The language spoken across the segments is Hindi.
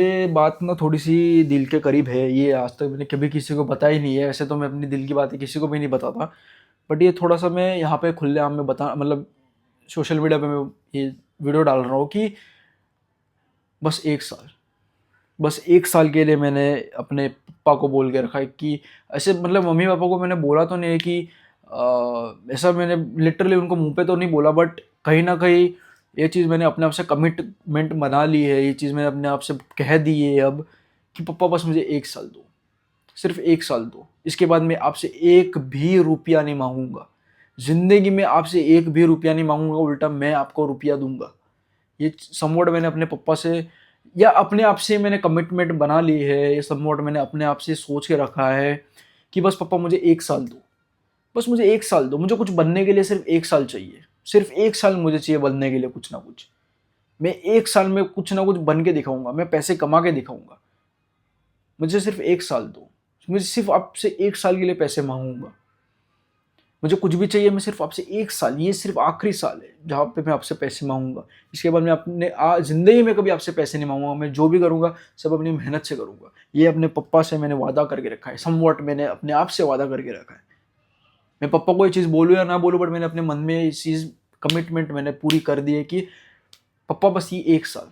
ये बात ना थोड़ी-सी दिल के करीब है। ये आज तक मैंने कभी किसी को बताई नहीं है। ऐसे तो मैं अपनी दिल की बातें किसी को भी नहीं बताता। बट ये थोड़ा-सा मैं यहाँ पे खुलेआम में बता मतलब सोशल मीडिया पे मैं ये वीडियो डाल रहा हूँ कि बस 1 साल, बस 1 साल के लिए मैंने अपने पापा को बोल के रखा है कि ऐसे मतलब मम्मी-पापा को मैंने बोला तो नहीं है कि ऐसा मैंने लिटरली उनको मुँह पे तो नहीं बोला, बट कहीं न कहीं ये चीज़ मैंने अपने आप से कमिटमेंट बना ली है। ये चीज़ मैंने अपने आप से कह दी है अब कि पापा बस मुझे 1 साल दो, सिर्फ़ 1 साल दो। इसके बाद मैं आपसे एक भी रुपया नहीं माँगूँगा। ज़िंदगी में आपसे एक भी रुपया नहीं माँगूँगा, उल्टा मैं आपको रुपया दूँगा। ये समवॉट मैंने अपने पापा से या अपने आप से मैंने कमिटमेंट बना ली है। ये समवॉट मैंने अपने आप से सोच के रखा है कि बस पापा मुझे 1 साल दो। बस मुझे 1 साल दो। मुझे कुछ बनने के लिए सिर्फ़ 1 साल चाहिए। सिर्फ़ 1 साल मुझे चाहिए बनने के लिए कुछ ना कुछ। मैं 1 साल में कुछ ना कुछ बन के दिखाऊँगा। मैं पैसे कमा के दिखाऊँगा। मुझे सिर्फ़ 1 साल दो। मुझे सिर्फ़ आपसे 1 साल के लिए पैसे माँगूँगा। मुझे कुछ भी चाहिए, मैं सिर्फ़ आपसे 1 साल, ये सिर्फ़ आखिरी साल है जहाँ पे मैं आपसे पैसे माँगूँगा। इसके बाद मैं अपने ज़िंदगी में कभी आपसे पैसे नहीं माँगूँगा। मैं जो भी करूँगा सब अपनी मेहनत से करूँगा। ये अपने पापा से मैंने वादा करके रखा है। समवॉट मैंने अपने आप से वादा करके रखा है। मैं पापा को ये चीज़ बोलूँ या ना बोलूँ, बट मैंने अपने मन में ये चीज़ कमिटमेंट मैंने पूरी कर दी है कि पापा बस ये 1 साल,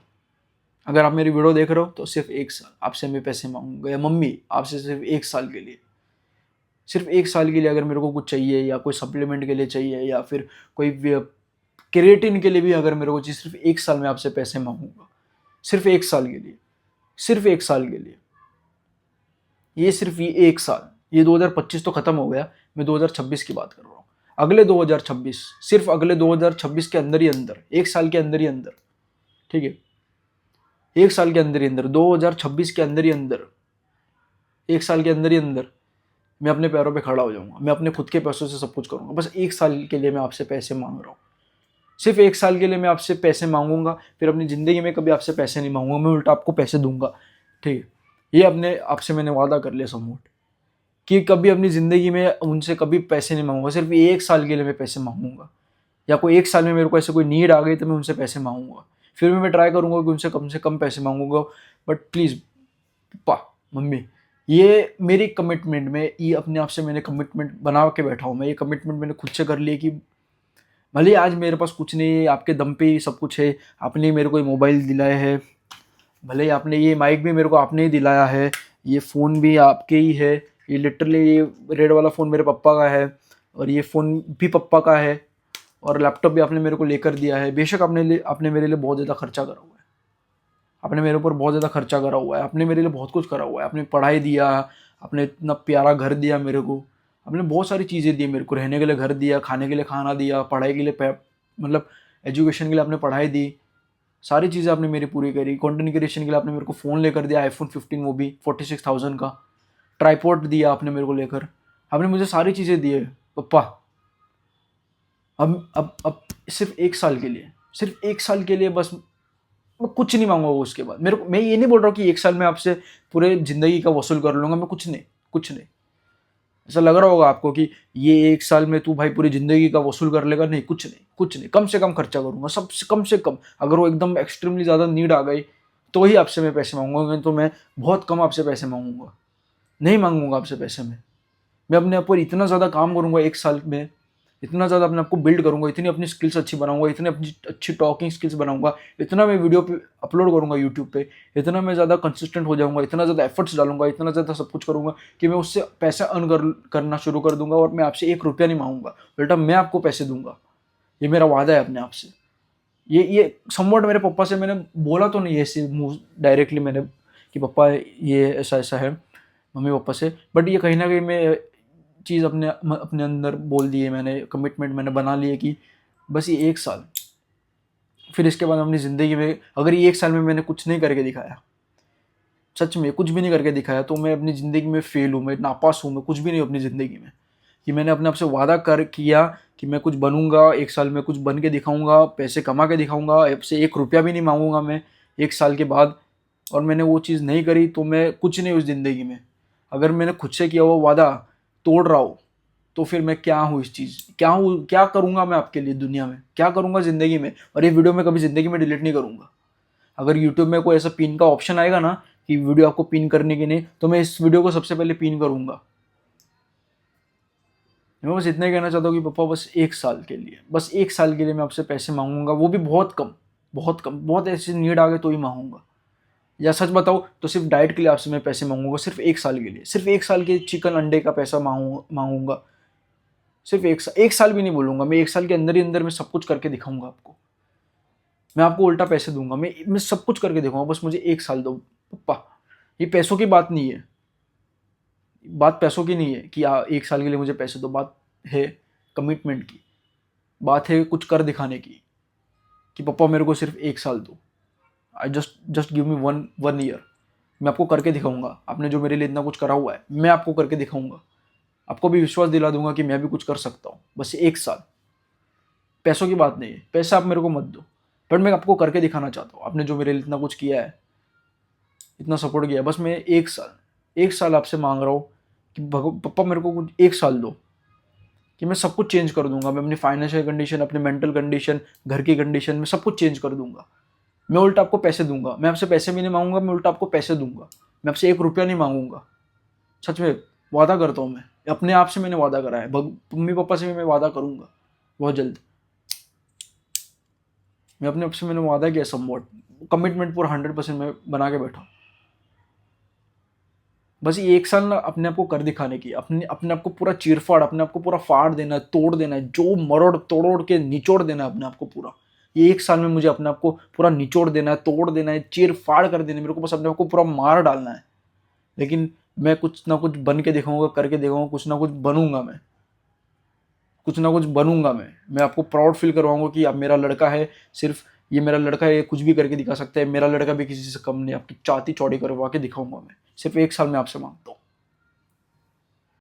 अगर आप मेरी वीडियो देख रहे हो तो सिर्फ़ 1 साल आपसे मैं पैसे माँगूँगा, या मम्मी आपसे सिर्फ़ 1 साल के लिए। सिर्फ़ 1 साल के लिए अगर मेरे को कुछ चाहिए या कोई सप्लीमेंट के लिए चाहिए या फिर कोई क्रिएटिन के लिए भी अगर मेरे को चाहिए, सिर्फ़ 1 साल में आपसे पैसे माँगूँगा। सिर्फ़ 1 साल के लिए, सिर्फ़ 1 साल के लिए। ये सिर्फ़ ये 1 साल, ये 2025 तो खत्म हो गया, मैं 2026 की बात कर रहा हूँ। अगले 2026, सिर्फ़ अगले 2026 के अंदर ही अंदर, 1 साल के अंदर ही अंदर, ठीक है? 1 साल के अंदर ही अंदर, 2026 के अंदर ही अंदर, 1 साल के अंदर ही अंदर मैं अपने पैरों पे खड़ा हो जाऊँगा। मैं अपने खुद के पैसों से सब कुछ करूँगा। बस 1 साल के लिए मैं आपसे पैसे माँग रहा हूँ। सिर्फ़ 1 साल के लिए मैं आपसे पैसे माँगूँगा, फिर अपनी ज़िंदगी में कभी आपसे पैसे नहीं माँगूँगा, मैं उल्टा आपको पैसे दूँगा, ठीक है? ये अपने आप से मैंने वादा कर लिया समूट कि कभी अपनी ज़िंदगी में उनसे कभी पैसे नहीं माँगूँगा, सिर्फ़ 1 साल के लिए मैं पैसे माँगूँगा, या कोई 1 साल में मेरे को ऐसे कोई नीड आ गई तो मैं उनसे पैसे माँगूँगा। फिर भी मैं ट्राई करूँगा कि उनसे कम पैसे माँगूँगा, बट प्लीज़ पापा, मम्मी, ये मेरी कमिटमेंट, मैं ये अपने आप से मैंने कमिटमेंट बना के बैठा हूँ। मैं ये कमिटमेंट मैंने खुद से कर ली है कि भले ही आज मेरे पास कुछ नहीं है, आपके दम पे ही सब कुछ है। आपने मेरे को ये मोबाइल दिलाया है, भले ही आपने ये माइक भी मेरे को आपने ही दिलाया है, ये फ़ोन भी आपके ही है। ये लिटरली ये रेड वाला फ़ोन मेरे पापा का है, और ये फ़ोन भी पापा का है, और लैपटॉप भी आपने मेरे को लेकर दिया है। बेशक आपने मेरे लिए बहुत ज़्यादा खर्चा करा हुआ है। आपने मेरे ऊपर बहुत ज़्यादा खर्चा करा हुआ है। आपने मेरे लिए बहुत कुछ करा हुआ है। आपने पढ़ाई दिया, आपने इतना प्यारा घर दिया मेरे को, आपने बहुत सारी चीज़ें दी मेरे को, रहने के लिए घर दिया, खाने के लिए खाना दिया, पढ़ाई के लिए मतलब एजुकेशन के लिए आपने पढ़ाई दी। सारी चीज़ें आपने मेरी पूरी करी। कंटेंट क्रिएशन के लिए आपने मेरे को फ़ोन लेकर दिया, आईफ़ोन 15, वो भी 46,000 का। ट्राइपॉड दिया आपने मेरे को लेकर। आपने मुझे सारी चीज़ें दी है पप्पा। अब सिर्फ़ 1 साल के लिए, सिर्फ़ 1 साल के लिए बस मैं कुछ नहीं माँगूँगा उसके बाद। मेरे को मैं ये नहीं बोल रहा हूँ कि 1 साल में आपसे पूरे ज़िंदगी का वसूल कर लूँगा, मैं कुछ नहीं, कुछ नहीं। ऐसा लग रहा होगा आपको कि ये 1 साल में तू भाई पूरी ज़िंदगी का वसूल कर लेगा, नहीं, कुछ नहीं, कुछ नहीं। कम से कम खर्चा करूँगा, सबसे कम से कम। अगर वो एकदम एक्सट्रीमली ज़्यादा नीड आ गई, तो ही आपसे मैं पैसे माँगूँगा, नहीं तो मैं बहुत कम आपसे पैसे माँगूँगा। नहीं माँगूँगा आपसे पैसे मैं अपने ऊपर इतना ज़्यादा काम करूँगा 1 साल में, इतना ज़्यादा अपने आप को बिल्ड करूँगा, इतनी अपनी स्किल्स अच्छी बनाऊँगा, इतनी अपनी अच्छी टॉकिंग स्किल्स बनाऊँगा, इतना मैं वीडियो पे अपलोड करूँगा यूट्यूब पे, इतना मैं ज़्यादा कंसिस्टेंट हो जाऊँगा, इतना ज़्यादा एफर्ट्स डालूँगा, इतना ज़्यादा सब कुछ करूँगा कि मैं उससे पैसा अर्न करना शुरू कर दूँगा, और मैं आपसे 1 रुपया नहीं माँगूँगा, उल्टा मैं आपको पैसे दूँगा। ये मेरा वादा है अपने आप से। ये समवॉट मेरे पापा से मैंने बोला तो नहीं है ऐसे मुँह डायरेक्टली मैंने कि पापा ये ऐसा-ऐसा है, मम्मी-पापा से, बट ये कहीं न कहीं मैं चीज़ अपने अंदर बोल दी है मैंने, कमिटमेंट मैंने बना ली है कि बस ये 1 साल, फिर इसके बाद अपनी ज़िंदगी में अगर ये 1 साल में मैंने कुछ नहीं करके दिखाया, सच में कुछ भी नहीं करके दिखाया, तो मैं अपनी ज़िंदगी में फ़ेल हूँ, मैं नापास हूँ, मैं कुछ भी नहीं हूँ अपनी ज़िंदगी में। कि मैंने अपने आप से वादा कर किया कि मैं कुछ बनूँगा, 1 साल में कुछ बन के दिखाऊँगा, पैसे कमा के दिखाऊँगा, आपसे 1 रुपया भी नहीं माँगूँगा मैं 1 साल के बाद, और मैंने वो चीज़ नहीं करी तो मैं कुछ नहीं उस ज़िंदगी में। अगर मैंने खुद से किया हुआ वादा तोड़ रहा हूँ, तो फिर मैं क्या हूँ इस चीज़, क्या हूँ, क्या करूँगा मैं आपके लिए दुनिया में, क्या करूँगा ज़िंदगी में, और ये वीडियो मैं कभी ज़िंदगी में डिलीट नहीं करूँगा। अगर यूट्यूब में कोई ऐसा पिन का ऑप्शन आएगा ना कि वीडियो आपको पिन करने की नहीं, तो मैं इस वीडियो को सबसे पहले पिन करूंगा। मैं बस इतना ही कहना चाहता हूँ कि पापा बस 1 साल के लिए, बस 1 साल के लिए मैं आपसे पैसे मांगूंगा, वो भी बहुत कम, बहुत कम, बहुत ऐसी नीड आ गए तो ही मांगूंगा। या सच बताओ तो सिर्फ डाइट के लिए आपसे मैं पैसे मांगूंगा, सिर्फ 1 साल के लिए, सिर्फ 1 साल के चिकन अंडे का पैसा मांगूंगा। सिर्फ 1 साल भी नहीं बोलूंगा, मैं 1 साल के अंदर ही अंदर मैं सब कुछ करके दिखाऊंगा आपको। मैं आपको उल्टा पैसे दूंगा, मैं सब कुछ करके दिखाऊंगा, बस मुझे 1 साल दो पप्पा। ये पैसों की बात नहीं है, बात पैसों की नहीं है कि 1 साल के लिए मुझे पैसे दो, बात है कमिटमेंट की, बात है कुछ कर दिखाने की, कि पापा मेरे को सिर्फ 1 साल दो, I just give me one year. मैं आपको करके दिखाऊंगा, आपने जो मेरे लिए इतना कुछ करा हुआ है मैं आपको करके दिखाऊंगा, आपको भी विश्वास दिला दूंगा कि मैं भी कुछ कर सकता हूँ। बस 1 साल, पैसों की बात नहीं है, पैसा आप मेरे को मत दो, बट मैं आपको करके दिखाना चाहता हूँ। आपने जो मेरे लिए इतना कुछ किया है, इतना सपोर्ट किया है, बस मैं 1 साल आपसे मांग रहा हूँ कि पापा मेरे को कुछ 1 साल दो, कि मैं सब कुछ चेंज कर दूंगा। मैं अपनी फाइनेंशियल कंडीशन, अपनी मेंटल कंडीशन, घर की कंडीशन में सब कुछ चेंज कर दूंगा। मैं उल्टा आपको पैसे दूंगा, मैं आपसे पैसे भी नहीं मांगूंगा, मैं उल्टा आपको पैसे दूंगा। मैं आपसे 1 रुपया नहीं मांगूंगा, सच में वादा करता हूँ। मैं अपने आप से मैंने वादा करा है, मम्मी पापा से भी मैं वादा करूंगा बहुत जल्द। मैं अपने आप से मैंने वादा किया, समवॉट कमिटमेंट पूरा 100% मैं बना के बैठा हूँ। बस ये 1 साल ना अपने आप को कर दिखाने की, अपने अपने आप को पूरा चीरफाड़, अपने आप को पूरा फाड़ देना है, तोड़ देना है, जो मरोड़ तोड़ोड़ के निचोड़ देना है अपने आप को पूरा। ये 1 साल में मुझे अपने आप को पूरा निचोड़ देना है, तोड़ देना है, चीर फाड़ कर देना है, मेरे को बस अपने आप को पूरा मार डालना है। लेकिन मैं कुछ ना कुछ बन के दिखाऊंगा, करके दिखाऊंगा, कुछ ना कुछ बनूंगा मैं, कुछ ना कुछ बनूंगा मैं आपको प्राउड फील करवाऊंगा कि अब मेरा लड़का है, सिर्फ ये मेरा लड़का है, ये कुछ भी करके दिखा सकता है, मेरा लड़का भी किसी से कम नहीं, आपकी छाती चौड़ी करवा के दिखाऊंगा मैं। सिर्फ 1 साल में आपसे मांगता हूं।